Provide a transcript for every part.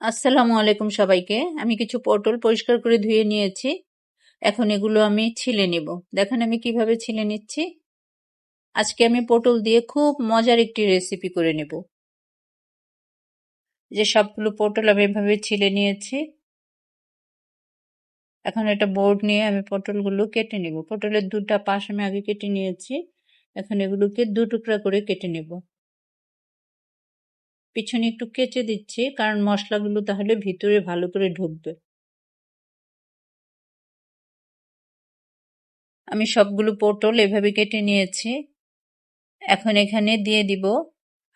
আসসালামু আলাইকুম সবাইকে। আমি কিছু পটল পরিষ্কার করে ধুয়ে নিয়েছি। এখন এগুলো আমি ছিলে নিব। দেখেন আমি কিভাবে ছিলে নিচ্ছি। আজকে আমি পটল দিয়ে খুব মজার একটি রেসিপি করে নেব। যে সবগুলো পটল আমি এভাবে ছিলে নিয়েছি। এখন একটা বোর্ড নিয়ে আমি পটলগুলো কেটে নেব। পটলের দুটা পাশ আমি আগে কেটে নিয়েছি। এখন এগুলোকে দু টুকরা করে কেটে নেব। পিছনে একটু কেচে দিচ্ছি, কারণ মশলাগুলো তাহলে ভিতরে ভালো করে ঢুকবে। আমি সবগুলো পটল এভাবে কেটে নিয়েছি। এখন এখানে দিয়ে দিব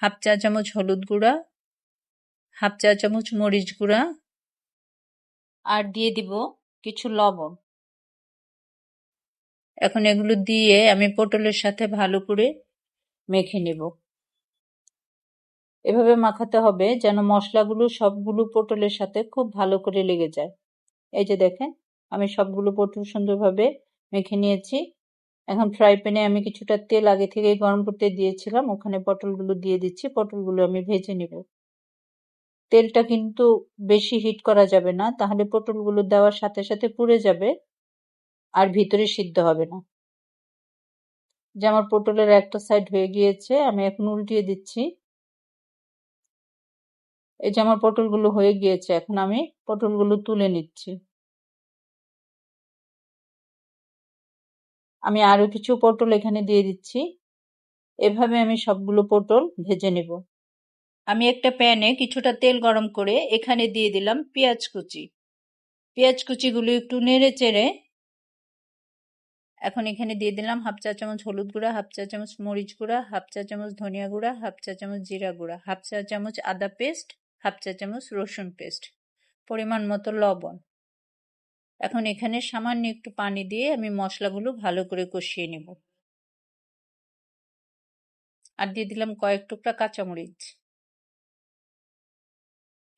হাফ চা চামচ হলুদ গুঁড়া, হাফ চা চামচ মরিচ গুঁড়া, আর দিয়ে দিব কিছু লবণ। এখন এগুলো দিয়ে আমি পটলের সাথে ভালো করে মেখে নেব। এভাবে মাখাতে হবে যেন মশলাগুলো সবগুলো পটলের সাথে খুব ভালো করে লেগে যায়। এই যে দেখেন, আমি সবগুলো পটল সুন্দরভাবে মেখে নিয়েছি। এখন ফ্রাই প্যানে আমি কিছুটা তেল আগে থেকে গরম করতে দিয়েছিলাম, ওখানে পটলগুলো দিয়ে দিচ্ছি। পটলগুলো আমি ভেজে নেব। তেলটা কিন্তু বেশি হিট করা যাবে না, তাহলে পটলগুলো দেওয়ার সাথে সাথে পুড়ে যাবে আর ভিতরে সিদ্ধ হবে না। যে আমার পটলের একটা সাইড হয়ে গিয়েছে, আমি এখন উল্টিয়ে দিচ্ছি। এই যে আমার পটলগুলো হয়ে গিয়েছে, এখন আমি পটলগুলো তুলে নিচ্ছি। আমি আরো কিছু পটল এখানে দিয়ে দিচ্ছি। এভাবে আমি সবগুলো পটল ভেজে নেব। আমি একটা প্যানে কিছুটা তেল গরম করে এখানে দিয়ে দিলাম পেঁয়াজ কুচি। পেঁয়াজ কুচিগুলো একটু নেড়ে চেড়ে এখন এখানে দিয়ে দিলাম হাফ চা চামচ হলুদ গুঁড়া, হাফ চা চামচ মরিচ গুঁড়া, হাফ চা চামচ ধনিয়া গুঁড়া, হাফ চা চামচ জিরা গুঁড়া, হাফ চা চামচ আদা পেস্ট, হাফ চা চামচ রসুন পেস্ট, পরিমাণ মতো লবণ। এখন এখানে সামান্য একটু পানি দিয়ে আমি মশলাগুলো ভালো করে কষিয়ে নেব। আর দিয়ে দিলাম কয়েক টুকরা কাঁচামরিচ।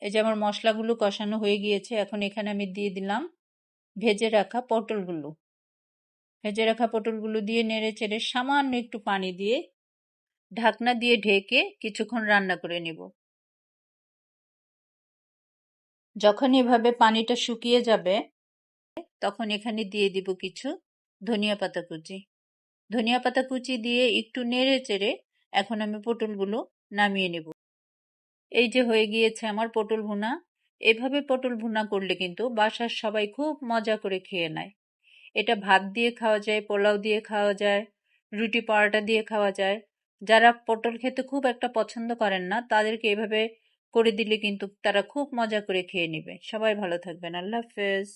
এই যে আমার মশলাগুলো কষানো হয়ে গিয়েছে, এখন এখানে আমি দিয়ে দিলাম ভেজে রাখা পটলগুলো। ভেজে রাখা পটলগুলো দিয়ে নেড়ে চেড়ে সামান্য একটু পানি দিয়ে ঢাকনা দিয়ে ঢেকে কিছুক্ষণ রান্না করে নেব। যখন এভাবে পানিটা শুকিয়ে যাবে, তখন এখানে দিয়ে দিব কিছু ধনিয়া পাতা কুচি। ধনিয়া পাতা কুচি দিয়ে একটু নেড়ে চেড়ে এখন আমি পটলগুলো নামিয়ে নেব। এই যে হয়ে গিয়েছে আমার পটল ভুনা। এভাবে পটল ভুনা করলে কিন্তু বাসার সবাই খুব মজা করে খেয়ে নেয়। এটা ভাত দিয়ে খাওয়া যায়, পোলাও দিয়ে খাওয়া যায়, রুটি পরোটা দিয়ে খাওয়া যায়। যারা পটল খেতে খুব একটা পছন্দ করেন না, তাদেরকে এভাবে করে দিলে কিন্তু তারা খুব মজা করে খেয়ে নেবে। সবাই ভালো থাকবেন। আল্লাহ হাফেজ।